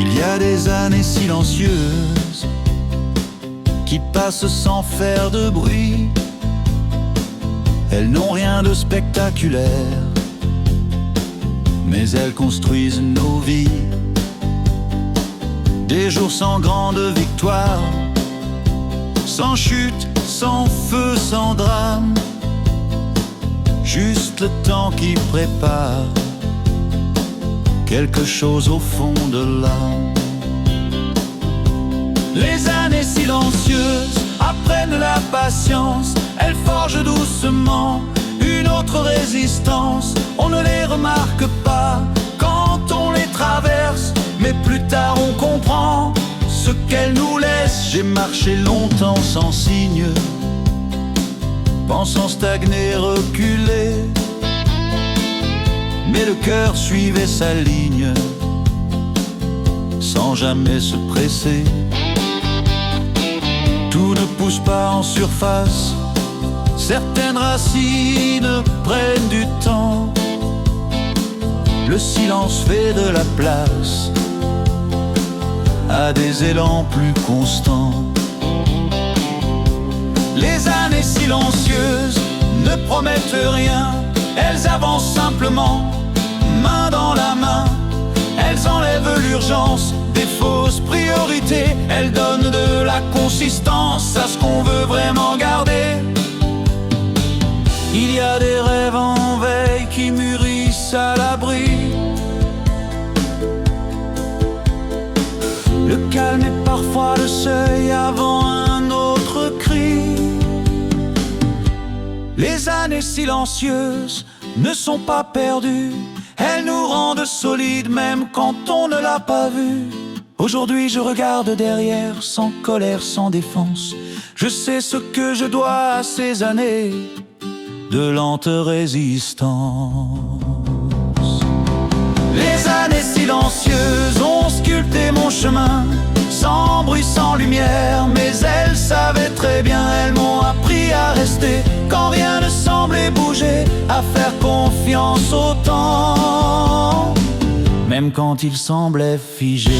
Il y a des années silencieuses qui passent sans faire de bruit. Elles n'ont rien de spectaculaire, mais elles construisent nos vies. Des jours sans grande victoire, sans chute, sans feu, sans drame, juste le temps qui prépare quelque chose au fond de l'âme. Les années silencieuses apprennent la patience. Elles forgent doucement une autre résistance. On ne les remarque pas quand on les traverse, mais plus tard on comprend ce qu'elles nous laissent. J'ai marché longtemps sans signe, pensant stagner, reculer, mais le cœur suivait sa ligne, sans jamais se presser. Tout ne pousse pas en surface, certaines racines prennent du temps. Le silence fait de la place à des élans plus constants. Les années silencieuses ne promettent rien, elles avancent simplement, main dans la main. Elles enlèvent l'urgence des fausses priorités. Elles donnent de la consistance à ce qu'on veut vraiment garder. Il y a des rêves en veille qui mûrissent à l'abri. Le calme est parfois le seuil avant un autre cri. Les années silencieuses ne sont pas perdues, elles nous rendent solides même quand on ne l'a pas vu. Aujourd'hui je regarde derrière, sans colère, sans défense. Je sais ce que je dois à ces années de lente résistance. Les années silencieuses ont sculpté mon chemin, sans bruit, sans lumière, mais elles savaient très bien. Elles m'ont appris à rester quand rien ne semblait bouger, à faire confiance au temps, même quand il semblait figé.